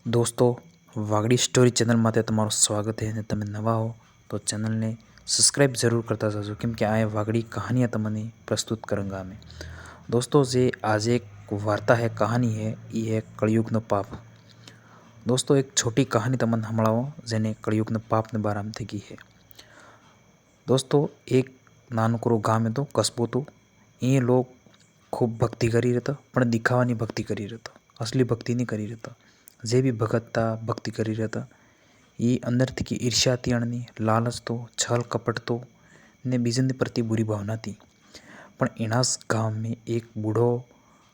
दोस्तों Wagdi story channel में तमारू स्वागत है। तमे नवा हो तो चैनल ने सब्सक्राइब जरूर करता जाजो केम के आ वागड़ी कहानियाँ तमने प्रस्तुत करूँगा मैं। दोस्तों जे आज एक वार्ता है, कहानी है, ये है कलयुग न पाप। दोस्तों एक छोटी कहानी तमन हमड़ाओ जेने कलयुग न पाप ने बारे में थी है। दोस्तों एक नानकड़ो गाम तो कस्बो तो ये लोग खूब भक्ति करी रहता, पण दिखावानी भक्ति करी रहता, असली भक्ति नहीं करी रहता। जे भी भगत था भक्ति करी रहता ये अंदर थी कि ईर्ष्या थी, अणनी लालच तो, छल कपट तो ने बीजन प्रति बुरी भावना थी। पण एनास गांव में एक बूढ़ो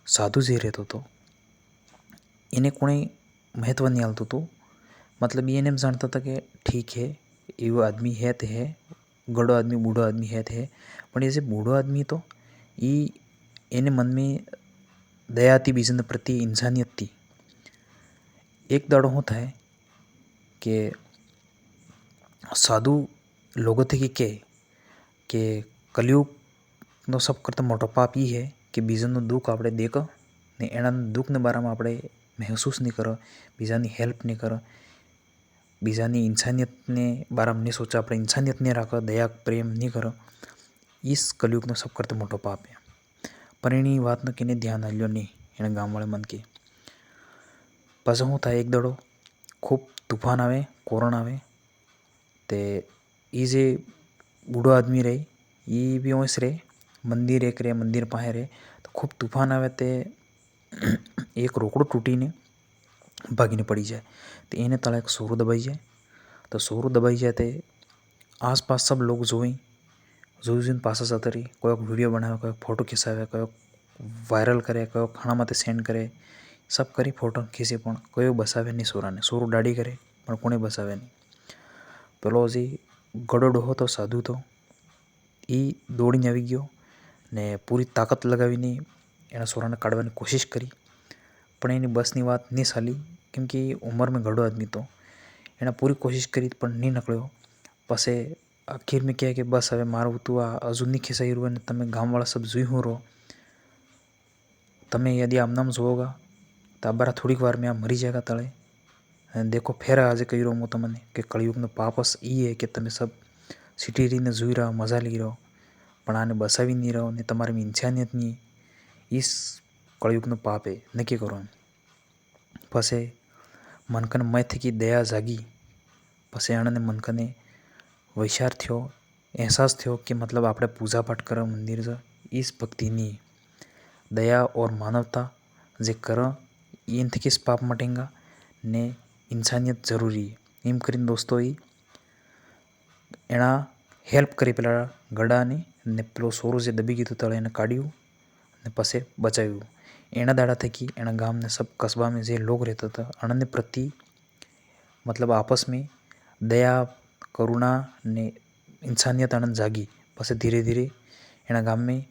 साधु जे रहतो तो इन्हें कोई महत्व नहीं आलतो तो, मतलब ये नहीं जानता था कि ठीक है एवो आदमी है तो है, गड़ो आदमी बूढ़ो आदमी है तो है, पण ये बूढ़ो आदमी तो ये एने मन में दया थी, बीजन प्रति इंसानियत थी। एक दाड़ो होता है कि साधु लोगों थे कि कलयुग नो सब करता मोटो पाप ये है कि बीजानु दुख आपणे देख ने एना दुख ने बारे में आपणे महसूस नहीं करो, बीजानी हेल्प नहीं करो, बीजानी इंसानियत ने बारे में नहीं सोचा, अपने इंसानियत नहीं राखो, दया प्रेम नहीं करो। इस कलयुग नो सब करता मोटो पाप है। पर एनी बात न किने ध्यान आल्यो नहीं एने गाम वाले मन के। पाछो हूँ थाय एक दड़ो खूब तूफान आवे, कोरण आवे ते ई जे बूढ़ो आदमी रहे ये भी ओस रहे, मंदिर एक रहे, मंदिर पाहे रहे। तो खूब तूफान आवे ते एक रोकड़ो टूटी ने भागीने पड़ी जाए तो एने तले एक सोरो दबाई जाए। तो सोरो दबाई जाए तो आस पास सब लोग जोई जोईन पासा जाता रही, कोई वीडियो बनावे, कोई फोटो खिंचावे, कोई वायरल करे, कोई खाना माते सेंड करे, सब करी फोटो खींचे, पण कोई बसावे नहीं सोरा ने। सोरो दाड़ी करे पण कोने बसावे नहीं। पेलो जी गड़ो डोहो तो साधु तो ई दौड़ीने आवी गयो ने पूरी ताकत लगावीने एना सोराने काढवानी कोशिश करी, पण एनी बसनी वात नहीं चाली केम कि उमर में गड़ो आदमी तो एने पूरी कोशिश करी पण नहीं निकळ्यो। पछे आखिर में कहे कि बस हवे मारू तो आ हजू नहीं खिंचाई रह्यो ने तमे गामवाळा सब जोई हूँ रहो, तमे यदि आमनाम जोओगा तो आ बारा थोड़ी वार में आ मरी जाएगा तले। देखो फेर आज कही रहो तमने कि कलयुग न पापस ई है कि तमे सब सीटी रहीने जोई रहो, मजा ली रहो, पण आने बसावी नहीं रहो ने तमारे में इंसानियत नहीं। इस कलयुग न पाप है, नक्की करो एम। पछे मनकन मय थी कि दया जागी, पछे अणने मनकने विचार थयो, एहसास थयो कि मतलब आपणे पूजा पाठ करो मंदिर जा इस भक्ति नहीं, दया और मानवता जे करो इन थी किस पाप मटेगा ने इंसानियत जरूरी है। एम करीने दोस्तों ई एना हेल्प करी पेला गड़ा ने पेलो सोरो जे दबी गयो तळे एने काढ्यु ने पछे बचाव्यु। एना दाड़ा थकी एना गाम ने सब कस्बा में जे लोग रहता था अणने प्रति मतलब आपस में दया करुणा ने इंसानियत आनंद जागी। पछे धीरे धीरे एना गाम में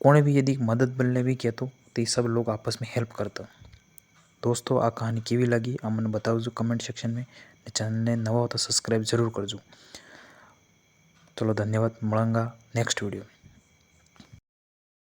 कोने भी यदि मदद मिलने भी कहतो तो ये सब लोग आपस में हेल्प करता। दोस्तों आ कहानी केवी लगी आ मने बतावजो कमेंट सेक्शन में, चैनल ने नवा हो तो सब्सक्राइब जरूर करजो। चलो धन्यवाद, मळंगा नेक्स्ट वीडियो में।